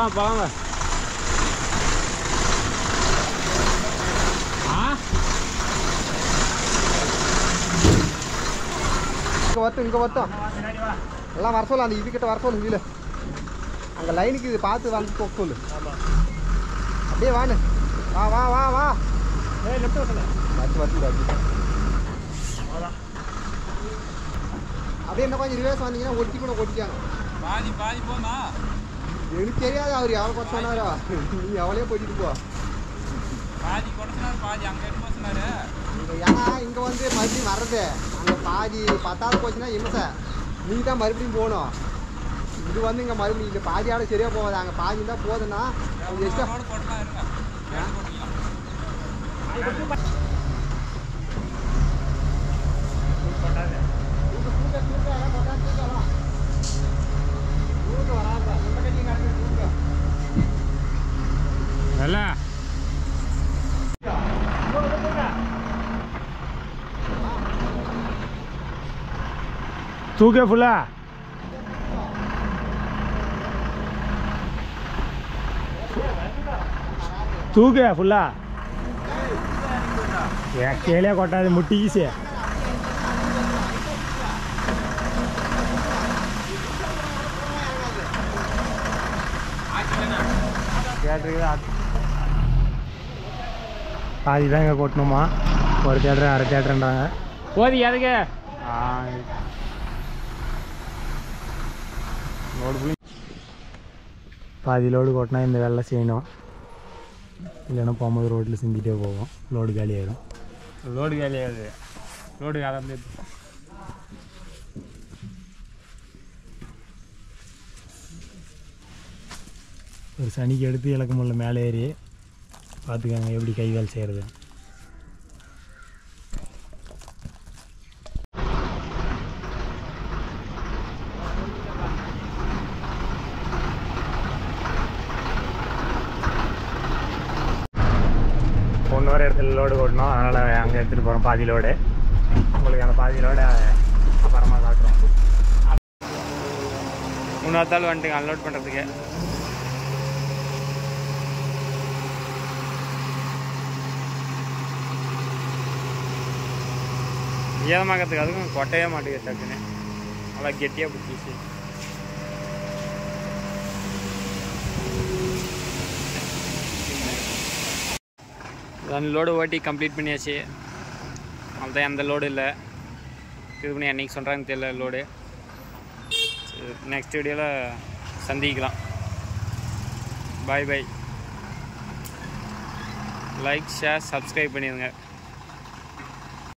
போலாங்க. இங்கே வரட்டும் எல்லாம் வர சொல்ல, அந்த இதுக்கிட்ட வர சொல்லு. கீழே அங்கே லைனுக்கு இது பார்த்து வந்து போக சொல்லு. அப்படியே வான்னு வா வா வா வா. லெஃப்ட் அப்படியே என்ன கொஞ்சம் ரிவர்ஸ் வந்தீங்கன்னா ஒட்டி கூட ஒட்டிக்காங்க. பாதி பாதி போமா எனக்கு தெரியாது அவர் எவ்வளோ குறைச்சு சொன்னாரோ, நீ எவ்வளோ போயிட்டு போ. பாதி குறைச்சினாரு, பாதி அங்கே என்ன சொன்னாரு. ஏன்னா இங்கே வந்து மறுபடியும் வர்றது அங்கே பாதி 10வது போச்சுன்னா இம்சை, நீ தான் மறுபடியும் போகணும். இது வந்து இங்கே மறுபடியும் இங்கே பாதியோட சரியாக போகாது, அங்கே பாதி தான் போகுதுன்னா எக்ஸ்ட்ரா போட்டலாம் இருங்க. தூக்க ஃபுல்லா தூக்க ஃபுல்லா கேளியா கொட்டாது முட்டி ஈஸி பாதி தான் இங்கே கொட்டணுமா ஒரு தேட்டர் அரை தேட்டருன்றாங்க போதி அதுக்கு லோடு பாதி லோடு கொட்டினா இந்த வேலை செய்யணும் இல்லைன்னா போகும்போது ரோட்டில் சிந்திட்டே போவோம் லோடு காலியாகிடும் லோடு காலியாகுது லோடு கலந்து ஒரு சனிக்கு எடுத்து இலக்க முடியல மேலே ஏறி பார்த்துக்கோங்க எப்படி கை வேலை செய்கிறது இன்னொரு இடத்துல லோடு ஓட்டணும் அதனால் அங்கே எடுத்துகிட்டு போகிறோம் பாதி லோடு உங்களுக்கு அந்த பாதி லோடு அப்புறமா காட்டுறோம் இன்னொரு தாள் வந்துட்டுங்க அன்லோட் பண்ணுறதுக்கு ஈரமாக்கிறதுக்கு அதுக்கும் கொட்டையே மாட்டேங்குது டக்குன்னு நல்லா கெட்டியாக பிடிச்சி ரெண்டு லோடு ஓட்டி கம்ப்ளீட் பண்ணியாச்சு அதுதான் எந்த லோடு இல்லை இது பண்ணி அன்றைக்கி சொல்கிறாங்கன்னு தெரியல லோடு நெக்ஸ்ட் வீடியோவில் சந்திக்கலாம் பாய் பாய் லைக் ஷேர் சப்ஸ்கிரைப் பண்ணிடுங்க